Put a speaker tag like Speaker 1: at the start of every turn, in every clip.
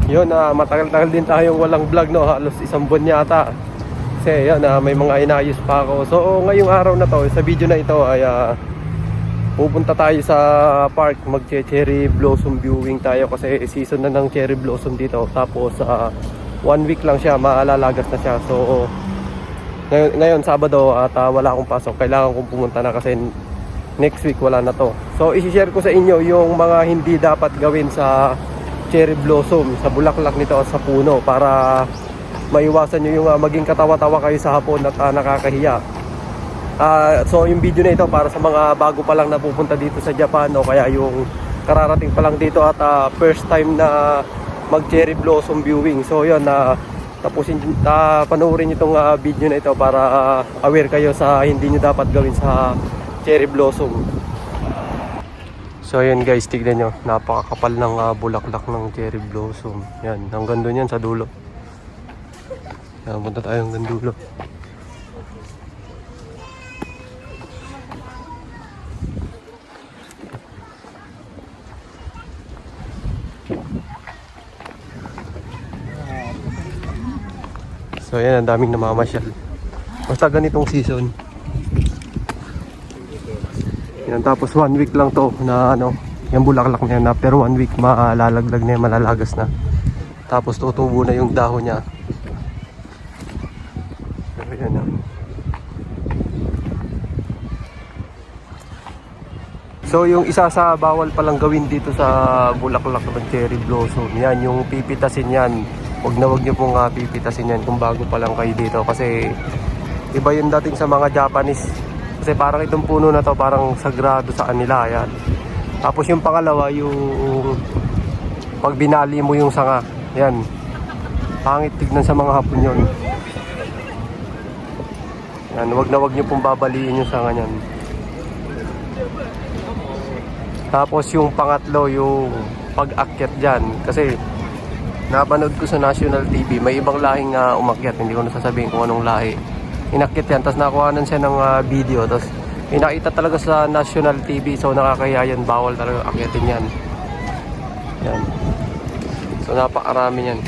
Speaker 1: Yun, matagal-tagal din tayong walang vlog, no? Halos isang buwan yata. Kasi yun, may mga inayos pa ako. So ngayong araw na to, sa video na ito ay pupunta tayo sa park, mag-cherry blossom viewing tayo kasi season na ng cherry blossom dito. Tapos 1 week lang siya, maalalagas na siya. So ngayon Sabado at wala akong pasok, kailangan kong pumunta na kasi next week wala na to. So isi-share ko sa inyo yung mga hindi dapat gawin sa cherry blossom, sa bulaklak nito at sa puno, para maiwasan nyo yung maging katawa-tawa kayo sa hapon at nakakahiya. So yung video na ito para sa mga bago pa lang napupunta dito sa Japan, o kaya yung kararating pa lang dito at first time na mag cherry blossom viewing. So yun, panoorin nyo itong video na ito para aware kayo sa hindi nyo dapat gawin sa cherry blossom. So ayan guys, tignan nyo, napakakapal ng bulaklak ng cherry blossom. Yan, hanggang doon yan sa dulo. Yan, punta tayo hanggang dulo. So ayan, ang daming namamasyal. Basta ganitong season. Yan, tapos 1 week lang to na yung bulaklak na yan. After 1 week malalaglag na yan, malalagas na. Tapos tutubo na yung dahon niya. So yan. So yung isa sa bawal palang gawin dito sa bulaklak ng cherry blossom, yan yung pipitasin yan. Huwag nyo pong pipitasin yan kung bago pa lang kayo dito, kasi iba yung dating sa mga Japanese. Kasi parang itong puno na to parang sagrado sa kanila, yan. Tapos yung pangalawa, yung pag binali mo yung sanga, yan, pangit tignan sa mga Hapon yun. Yan, wag nyo pong babaliin yung sanga nyan. Tapos yung pangatlo, yung pag-akyat dyan, kasi napanood ko sa national TV, may ibang lahing umakyat, hindi ko nasasabihin kung anong lahi. Inakyat yan, tapos nakuhanan siya ng video, tapos pinakita talaga sa national TV. So nakakahiya yan, bawal talaga akyatin yan. Yan. So napakarami yan.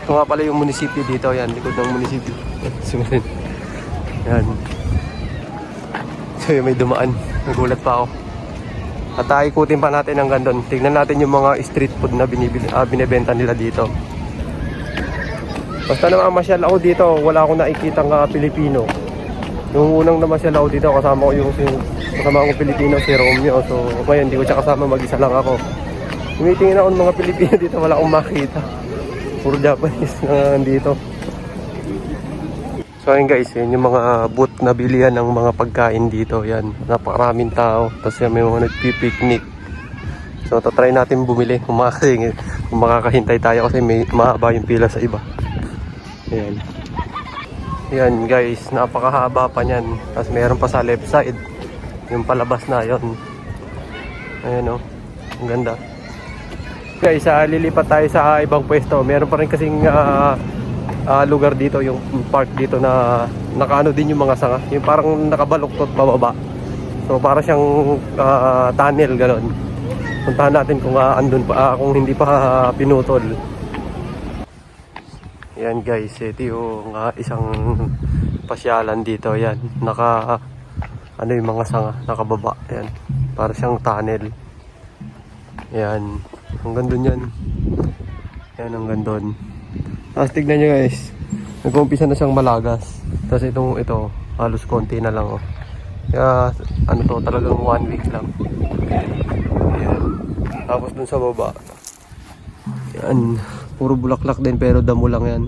Speaker 1: Ito nga pala yung munisipyo dito, yan, likod ng munisipyo. Sumunod. Yan. So yung may dumaan, nagulat pa ako. At ikutin pa natin hanggang doon. Tignan natin yung mga street food na binibenta nila dito. Basta naman masyal ako dito, wala akong nakikitang Pilipino. Yung unang namasyal ako dito, kasama ko Pilipino, si Romeo. So ngayon, hindi ko siya kasama, mag-isa lang ako. Tumitingin ako ng mga Pilipino dito, wala akong makita. Puro Japanese na nandito. So ayun guys, yun yung mga booth na bilihan ng mga pagkain dito. Yan, napakaraming tao. Tapos yan, may mga nagpipiknik. So tatry natin bumili kung makakahintay tayo, kasi may mahaba yung pila sa iba. Ayan. Yan guys, napakahaba pa niyan. Tapos meron pa sa left side, yung palabas na yon. Ayan o, ang ganda. Guys, lilipat tayo sa ibang pwesto. Meron pa rin kasing lugar dito, yung park dito na nakaano din yung mga sanga, yung parang nakabaluktot pababa. So para siyang tunnel gano'n. Puntahan natin kung andun pa, kung hindi pa pinutol. Yan guys, ito yung isang pasyalan dito. Yan, yung mga sanga nakababa. Yan, para siyang tunnel. Yan, hanggang dun yan. Yan, hanggang dun. Tapos tignan nyo guys, nag-umpisa na siyang malagas. Tapos ito halos konti na lang. Kaya talagang 1 week lang. Ayan. Tapos dun sa baba, yan, puro bulaklak din pero damo lang yan.